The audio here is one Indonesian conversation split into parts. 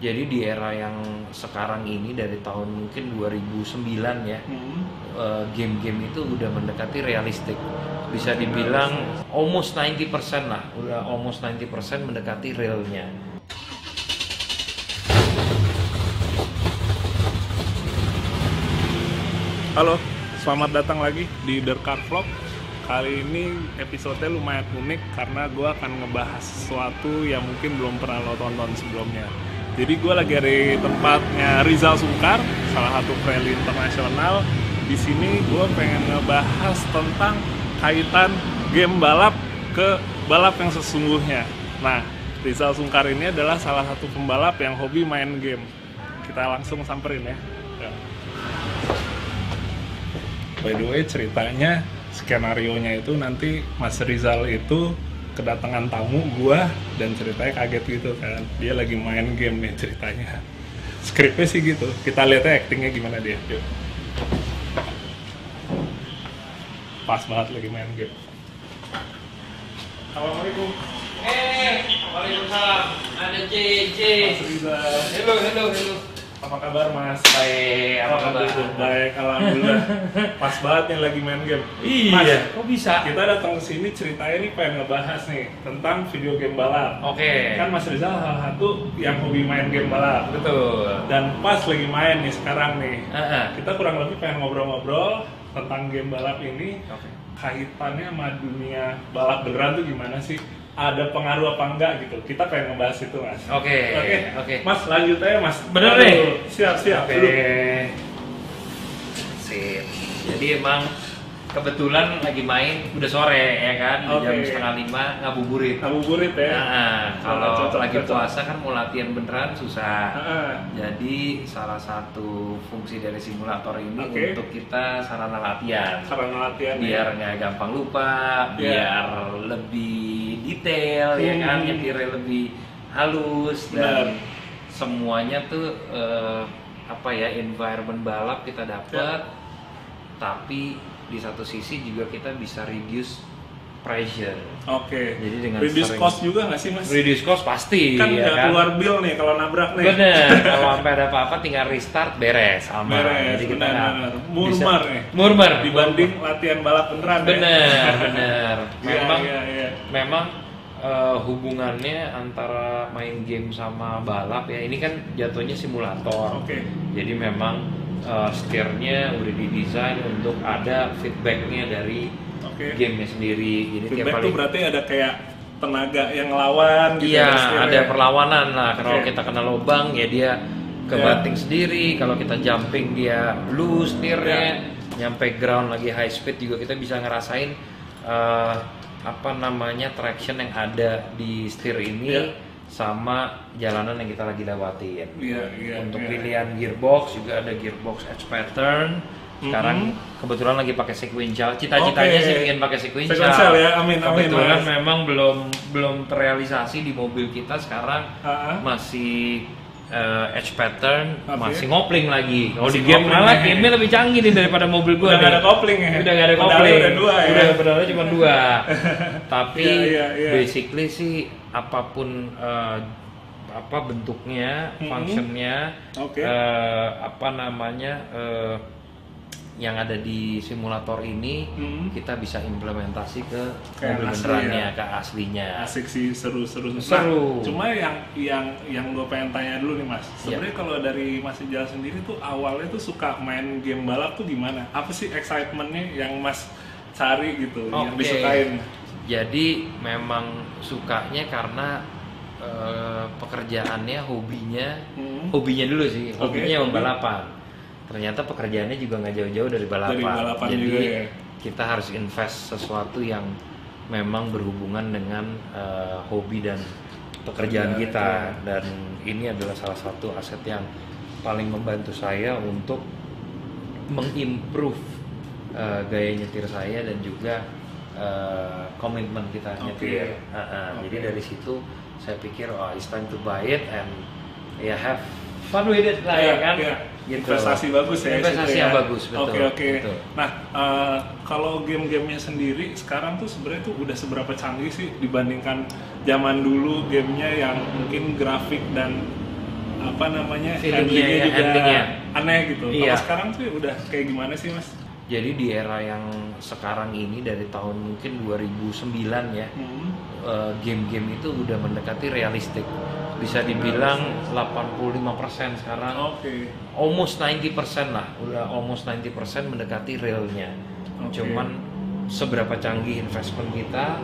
Jadi di era yang sekarang ini dari tahun mungkin 2009 ya, game-game itu udah mendekati realistik. Bisa dibilang almost 90% lah, udah almost 90% mendekati realnya. Halo, selamat datang lagi di The Car Vlog. Kali ini episode-nya lumayan unik karena gue akan ngebahas sesuatu yang mungkin belum pernah lo tonton sebelumnya. Jadi gue lagi di tempatnya Rizal Sungkar, salah satu rally internasional. Di sini gue pengen ngebahas tentang kaitan game balap ke balap yang sesungguhnya. Nah, Rizal Sungkar ini adalah salah satu pembalap yang hobi main game. Kita langsung samperin ya. By the way, ceritanya, skenario-nya itu nanti Mas Rizal itu kedatangan tamu gua dan ceritanya kaget gitu kan. Dia lagi main game nih ceritanya. Skripnya sih gitu. Kita lihat actingnya gimana dia. Yuk. Pas banget lagi main game. Assalamualaikum. Waalaikumsalam. Ada JJ. Mas Rizal. Hello. Apa kabar Mas? Baik, apa kabar? Baik, alhamdulillah. Pas banget nih lagi main game. Iya, Mas, kok bisa? kita datang ke sini ceritanya nih pengen ngebahas nih tentang video game balap. Oke. Kan Mas Rizal salah satu yang hobi main game balap. Betul. Dan pas lagi main nih sekarang nih. Heeh. Kita kurang lebih pengen ngobrol-ngobrol tentang game balap ini. Oke. Kaitannya sama dunia balap beneran tuh gimana sih? Ada pengaruh apa enggak gitu? Kita pengen ngebahas itu Mas. Oke. Mas lanjut aja Mas. Bener nih? Siap. Oke. Dulu. Sip. Jadi emang kebetulan lagi main udah sore ya kan, jam 4:30 ngabuburit. Ngabuburit ya. Nah, kalau Cocok. lagi puasa kan mau latihan beneran susah. Heeh. Jadi salah satu fungsi dari simulator ini Oke. untuk kita sarana latihan. Sarana latihan Biar nggak gampang lupa, biar lebih detail ya kan, nyetirnya lebih halus dan semuanya tuh environment balap kita dapat, tapi di satu sisi juga kita bisa reduce pressure. Oke. Jadi dengan reduce sering- cost juga nggak sih Mas? Reduce cost pasti Kan ya nggak kan. keluar bill nih kalau nabrak nih. Bener, kalau sampai ada apa-apa tinggal restart beres aman. Beres, Jadi kita benar. nggak Murmur bisa- nih. Murmur Dibanding latihan balap beneran. bener. Memang Iya. memang hubungannya antara main game sama balap ya, ini kan jatuhnya simulator. Oke. Jadi memang steernya udah didesain untuk ada feedbacknya dari Oke. gamenya sendiri. Jadi tiap Feedback kali tuh berarti ada kayak tenaga yang ngelawan gitu. iya, ya, setirnya. ada perlawanan lah. Kalau Oke. kita kena lubang ya dia kebanting sendiri. Kalau kita jumping dia loose setirnya. Nyampe ground lagi high speed juga kita bisa ngerasain traction yang ada di setir ini sama jalanan yang kita lagi lewatin. Iya. Untuk pilihan gearbox juga ada gearbox edge pattern. Sekarang kebetulan lagi pakai sequential. Cita-citanya Oke. sih ingin pakai sequential. Sequential ya, amin. Kebetulan Mas. memang belum terrealisasi di mobil kita sekarang. Masih edge pattern, Oke. masih ngopling lagi. Kalau di Masih game ngopling malah ya. game lebih canggih nih daripada mobil gua. Udah nggak nih. ada kopling ya? Udah nggak ada Pedalnya kopling. udah dua ya? Udah pedalnya cuma 2. Tapi Iya. basically sih apapun bentuknya, functionnya, Oke. yang ada di simulator ini kita bisa implementasi ke Kayak mobil asli benerannya, ya. ke aslinya. Asik sih, seru. Seru. Nah, cuma yang gue pengen tanya dulu nih Mas. Sebenarnya kalau dari Mas Ijal sendiri tuh awalnya tuh suka main game balap tuh gimana? Apa sih excitementnya yang Mas cari gitu, yang Oke. disukain? Jadi memang sukanya karena pekerjaannya, hobinya dulu sih, hobinya hobi. balapan. Ternyata pekerjaannya juga nggak jauh-jauh dari balapan. Dari balapan Jadi juga ya. kita harus invest sesuatu yang memang berhubungan dengan hobi dan pekerjaan kita. Dan ini adalah salah satu aset yang paling membantu saya untuk mengimprove gaya nyetir saya dan juga komitmen kita nyetir. Jadi dari situ saya pikir it's time to buy it and have fun with it lah ya kan. Gitu. Investasi bagus ya. Investasi yang bagus, betul. Oke. Betul. Nah, kalau game-gamenya sendiri sekarang tuh sebenarnya tuh udah seberapa canggih sih dibandingkan zaman dulu gamenya yang mungkin grafik dan apa namanya Feelingnya ya, juga handlingnya. aneh gitu. Iya. Kalau sekarang tuh udah kayak gimana sih Mas? Jadi di era yang sekarang ini dari tahun mungkin 2009 ya, game-game itu udah mendekati realistik. Bisa dibilang 85% sekarang, Oke. almost 90% lah, udah almost 90% mendekati realnya. Oke. Cuman seberapa canggih investment kita,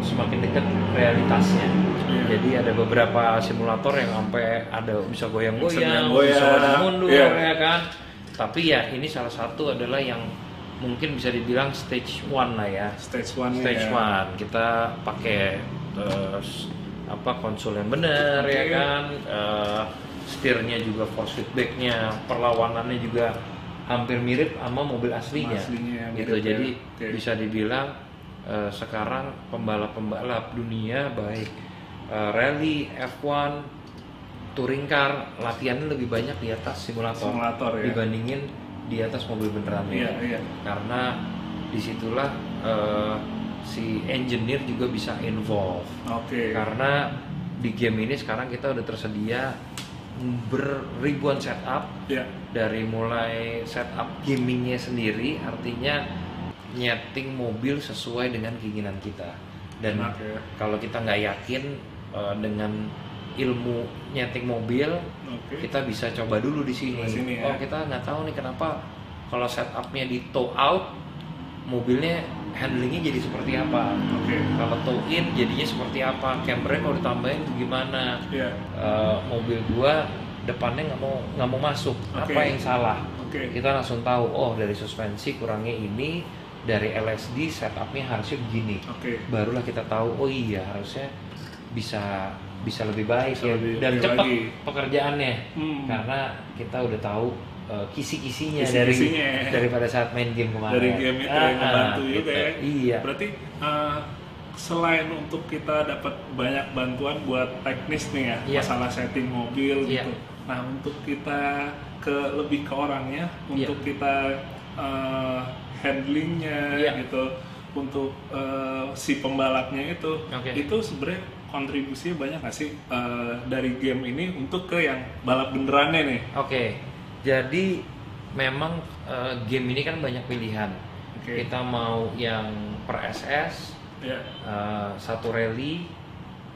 semakin dekat realitasnya. Iya. Jadi ada beberapa simulator yang sampai ada bisa goyang-goyang, Bisa bisa goyang, mundur iya. ya kan. Tapi ya ini salah satu adalah yang mungkin bisa dibilang stage 1 lah ya. Stage 1 Stage 1 kita pakai konsol yang benar ya Oke. kan, setirnya juga force feedbacknya, perlawanannya juga hampir mirip sama mobil aslinya, Aslinya mirip gitu. ya. Jadi Oke. bisa dibilang sekarang pembalap-pembalap dunia baik rally, F1, touring car latihannya lebih banyak di atas simulator Ya. dibandingin di atas mobil beneran. Iya, iya. Karena disitulah si engineer juga bisa involve. Oke. Karena di game ini sekarang kita udah tersedia beribuan setup, Ya. dari mulai setup gamingnya sendiri, artinya nyeting mobil sesuai dengan keinginan kita. Dan Enak ya. kalau kita nggak yakin dengan ilmu nyeting mobil, Oke. kita bisa coba dulu di sini. Di sini, ya. Oh, kita nggak tahu nih kenapa kalau setupnya di tow out, mobilnya handlingnya jadi seperti apa. Oke. Kalau tow in jadinya seperti apa. Cambernya kalau ditambahin gimana. Iya. Mobil gua depannya nggak mau masuk. Oke. Apa yang salah? Oke. Kita langsung tahu. Oh, dari suspensi kurangnya ini, dari LSD setupnya harusnya begini. Oke. Barulah kita tahu. Oh iya, harusnya bisa lebih baik Bisa ya, lebih dan cepat lagi. pekerjaannya. Karena kita udah tahu kisi-kisinya Kisi-kisinya. daripada saat main game kemarin. Dari game itu yang membantu juga gitu. ya. Iya. Berarti selain untuk kita dapat banyak bantuan buat teknis nih ya, Iya. masalah setting mobil Iya. gitu. Nah, untuk kita lebih ke orangnya, Iya. untuk kita handlingnya Iya. gitu, untuk si pembalapnya Oke. itu sebenarnya kontribusinya banyak nggak sih dari game ini untuk ke yang balap benerannya nih? Oke, jadi memang game ini kan banyak pilihan. Oke. Kita mau yang per SS, Ya. satu rally,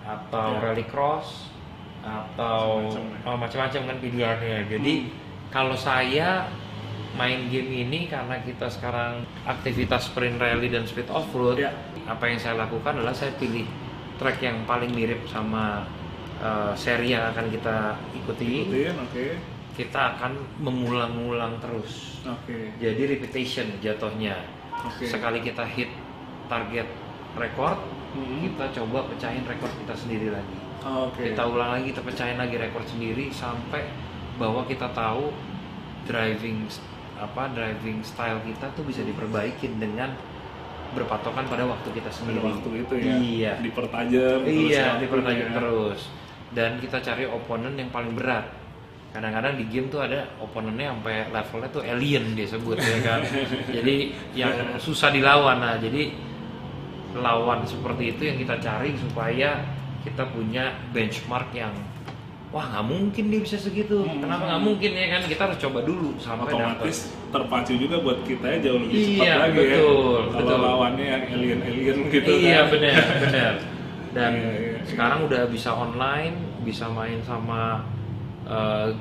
atau Ya. rally cross, atau macam-macam kan pilihannya. Jadi kalau saya main game ini karena kita sekarang aktivitas sprint rally dan speed off road, Ya. apa yang saya lakukan adalah saya pilih track yang paling mirip sama seri yang akan kita ikuti. Ikutin, oke. Kita akan mengulang-ulang terus. Oke. Jadi repetition jatuhnya. Oke. Sekali kita hit target rekor, Hmm. kita coba pecahin rekor kita sendiri lagi. Oke. Kita ulang lagi, kita pecahin lagi rekor sendiri sampai bahwa kita tahu driving style kita tuh bisa diperbaikin dengan berpatokan pada waktu kita Pada sendiri. waktu itu ya. Iya. Dipertajam. terus Iya, waktu dipertajam ya. terus. Dan kita cari opponent yang paling berat. Kadang-kadang di game tuh ada opponentnya sampai levelnya tuh alien dia sebut ya kan. Jadi yang susah dilawan. Nah, jadi lawan seperti itu yang kita cari supaya kita punya benchmark yang wah nggak mungkin dia bisa segitu. Kenapa nggak mungkin ya kan? Kita harus coba dulu sampai Otomatis terpacu juga buat kita ya jauh lebih cepat Iya, lagi betul, ya. Kalau betul. lawannya yang alien gitu iya kan. benar. Dan Iya. sekarang udah bisa online, bisa main sama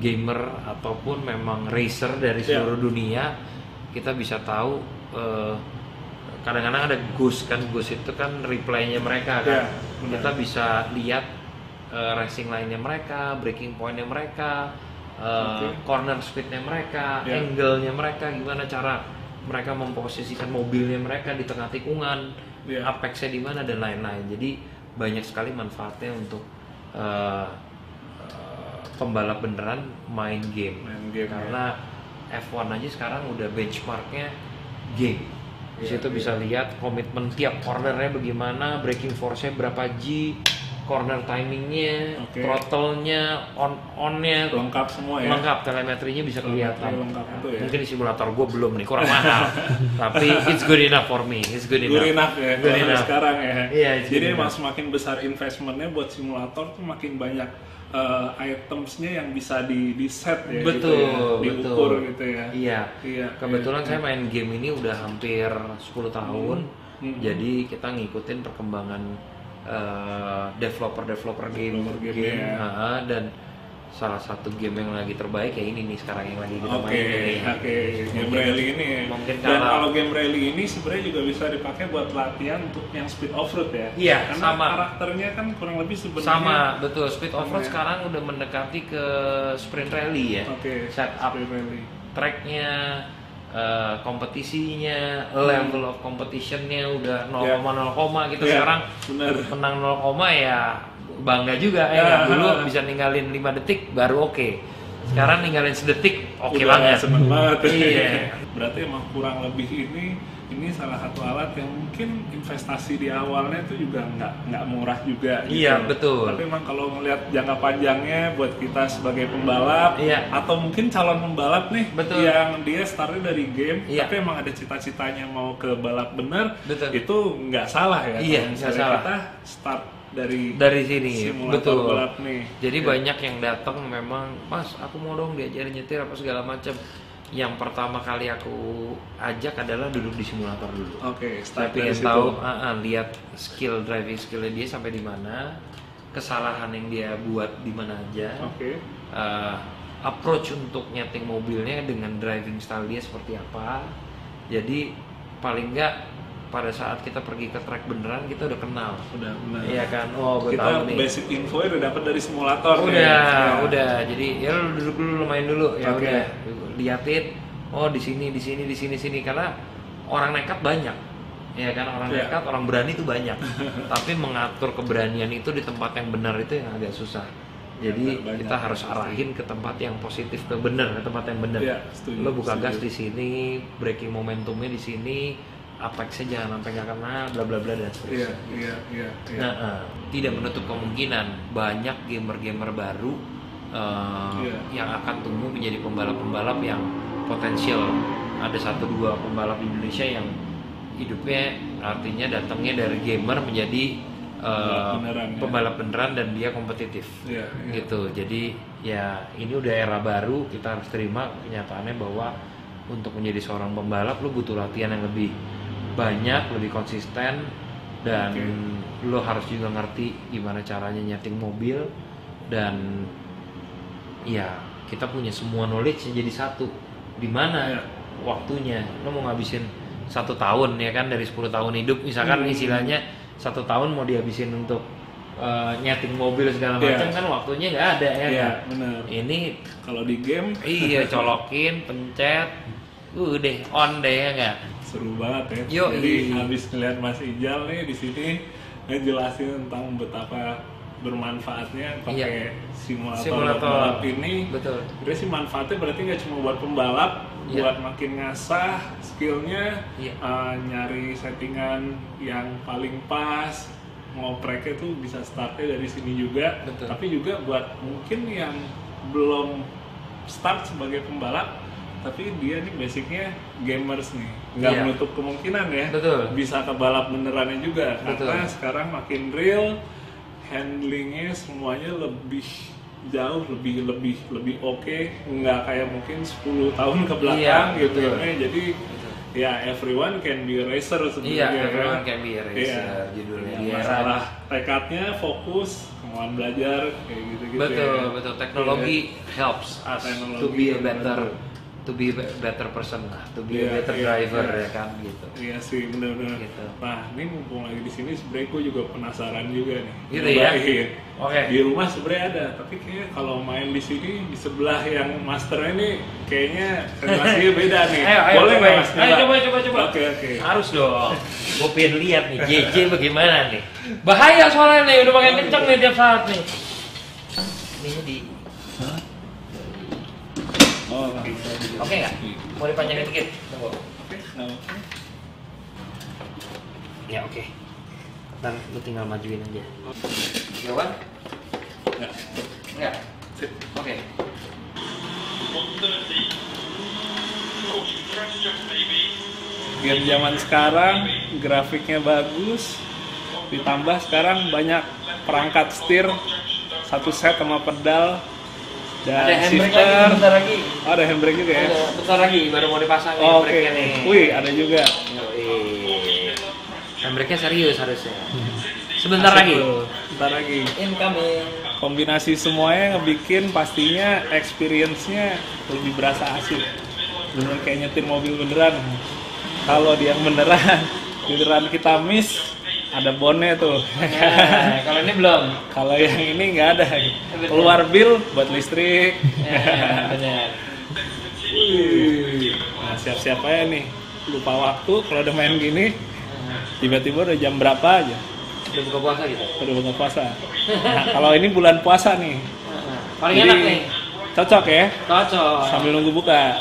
gamer ataupun memang racer dari Iya. seluruh dunia. Kita bisa tahu kadang-kadang ada Ghost itu kan replaynya mereka kan. Iya, benar. Kita bisa lihat racing line-nya mereka, breaking point-nya mereka, corner speed-nya mereka, Iya. angle-nya mereka, gimana cara mereka memposisikan mobilnya mereka di tengah tikungan, Iya. apex-nya di mana dan lain-lain. Jadi banyak sekali manfaatnya untuk pembalap beneran main game. Main game, Karena F1 aja sekarang udah benchmarknya game. Di Iya, situ bisa lihat komitmen tiap cornernya bagaimana, braking force-nya berapa G, corner timingnya, Oke. throttle-nya, on-nya, Lengkap semua ya. lengkap, telemetrinya bisa kelihatan. Lengkap itu ya. Mungkin di simulator gue belum nih, kurang mahal. Tapi it's good enough for me. It's good enough. Good enough ya Good kalau enough. sekarang ya. Iya, it's Jadi good emang enough. semakin besar investmentnya buat simulator tuh makin banyak itemsnya yang bisa di set ya, betul, gitu ya, diukur betul. gitu ya. Iya. Kebetulan saya main game ini udah hampir 10 tahun. Jadi kita ngikutin perkembangan developer game ya. Dan salah satu game yang lagi terbaik ya ini nih sekarang yang lagi kita main. Oke. Game rally ini ya. Mungkin Dan kalau game rally ini sebenarnya juga bisa dipakai buat latihan untuk yang speed off-road ya. Iya, karena sama. karakternya kan kurang lebih sebenarnya Sama, betul. Speed off-road sekarang udah mendekati ke sprint rally ya. Setup sprint rally. tracknya, kompetisinya, level of competitionnya udah 0,0 gitu. Sekarang menang 0, ya bangga juga ya. Dulu bisa ninggalin 5 detik baru oke. Sekarang ninggalin sedetik oke banget. Seneng banget. Iya. Berarti emang kurang lebih ini salah satu alat yang mungkin investasi di awalnya itu juga nggak murah juga. Gitu. Iya, betul. Tapi emang kalau ngelihat jangka panjangnya buat kita sebagai pembalap atau mungkin calon pembalap nih, yang dia startnya dari game, tapi emang ada cita-citanya mau ke balap bener, itu nggak salah ya. Iya, nggak salah. Kita start dari sini, betul. Balap nih. Jadi banyak yang datang memang, Mas, aku mau dong diajarin nyetir apa segala macam. Yang pertama kali aku ajak adalah duduk di simulator dulu. Saya pengen tahu, lihat driving skillnya dia sampai di mana, kesalahan yang dia buat di mana aja, approach untuk nyeting mobilnya dengan driving style dia seperti apa. Jadi paling nggak pada saat kita pergi ke track beneran kita udah kenal. Udah benar. Iya kan? Oh, gue kita tahu nih. Basic info udah dapat dari simulator. Udah. Jadi ya lu duduk dulu, lu main dulu. Ya udah. Liatin. Oh, di sini karena orang nekat banyak. Ya kan, orang nekat, orang berani itu banyak. Tapi mengatur keberanian itu di tempat yang benar itu yang agak susah. Jadi kita harus arahin ke tempat yang positif, ke tempat yang benar. Lo buka gas di sini, braking momentumnya di sini, apexnya jangan sampai nggak kena, bla bla bla dan seterusnya. Nah, tidak menutup kemungkinan banyak gamer-gamer baru yang akan tumbuh menjadi pembalap-pembalap yang potensial. Ada 1-2 pembalap di Indonesia yang hidupnya artinya datangnya dari gamer menjadi pembalap beneran dan dia kompetitif. Gitu. Jadi ya ini udah era baru, kita harus terima kenyataannya bahwa untuk menjadi seorang pembalap lo butuh latihan yang lebih banyak, lebih konsisten, dan lo harus juga ngerti gimana caranya nyeting mobil. Dan ya kita punya semua knowledge jadi satu. Di mana waktunya lo mau ngabisin 1 tahun ya kan, dari 10 tahun hidup misalkan istilahnya 1 tahun mau dihabisin untuk nyeting mobil segala macam kan waktunya nggak ada ya kan. Bener. Ini kalau di game colokin, pencet, udah on deh ya nggak. Seru banget ya. Jadi habis ngeliat Mas Ijal nih di sini ngejelasin tentang betapa bermanfaatnya pakai simulator balap ini. Betul. Jadi sih manfaatnya berarti nggak cuma buat pembalap, buat makin ngasah skillnya, nyari settingan yang paling pas, ngopreknya tuh bisa startnya dari sini juga. Betul. Tapi juga buat mungkin yang belum start sebagai pembalap, tapi dia nih basicnya gamers nih, nggak menutup kemungkinan ya. Betul. Bisa ke balap benerannya juga. Betul. Karena sekarang makin real, handlingnya semuanya lebih jauh, lebih oke, nggak kayak mungkin 10 tahun ke belakang gitu ya. Jadi ya everyone can be a racer sebenarnya. Everyone can be a racer judulnya. Masalah tekadnya, fokus, kemauan belajar kayak gitu-gitu. Betul. Teknologi helps us to be a better person lah, to be a better driver ya kan gitu. Iya sih, benar-benar. Gitu. Nah, ini mumpung lagi di sini sebenarnya gue juga penasaran juga nih. Gitu ya. Di rumah sebenarnya ada, tapi kayaknya kalau main di sini di sebelah yang masternya ini kayaknya relasinya beda nih. Boleh nggak Mas? Ayo coba. Oke. Harus dong. Gue pengen lihat nih JJ bagaimana nih. Bahaya soalnya nih, udah makin kenceng nih tiap saat nih. Ini di Oke nggak? Mau dipanjangin dikit? Tunggu. Ya oke. Ntar lu tinggal majuin aja. Jawaban? Enggak. Oke. Game zaman sekarang grafiknya bagus, ditambah sekarang banyak perangkat setir satu set sama pedal dan Ada handbrake shifter. lagi bentar lagi. Oh, ada handbrake juga ya? Ada, bentar lagi baru mau dipasang nih Oh, oke. handbrake-nya nih. Wih, ada juga. Handbrake-nya serius harusnya. Sebentar Asik lagi. tuh. Bentar lagi. Incoming. Kombinasi semuanya ngebikin pastinya experience-nya lebih berasa asik. Bener kayak nyetir mobil beneran. Kalau dia yang beneran kita miss, ada bonnya tuh. Nah, kalau ini belum. Kalau yang ini nggak ada. Keluar bill buat listrik. Benar. Nah, siap-siap aja nih. Lupa waktu kalau udah main gini, tiba-tiba udah jam berapa aja. Udah buka puasa gitu. Udah buka puasa. Nah, kalau ini bulan puasa nih. Paling Jadi, enak nih. Cocok ya, Cocok. sambil nunggu buka.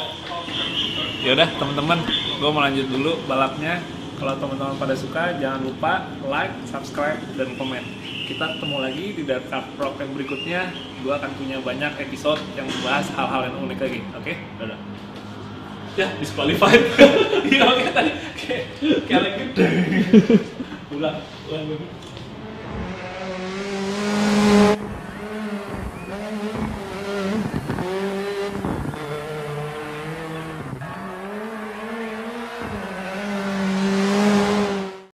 Yaudah teman-teman, gue mau lanjut dulu balapnya. Kalau teman-teman pada suka, jangan lupa like, subscribe, dan komen. Kita ketemu lagi di Dark Card Vlog yang berikutnya. Gue akan punya banyak episode yang membahas hal-hal yang unik lagi. Oke? Dadah. Ya, disqualified. Iya, oke tadi. Kayak lagi. Ulang.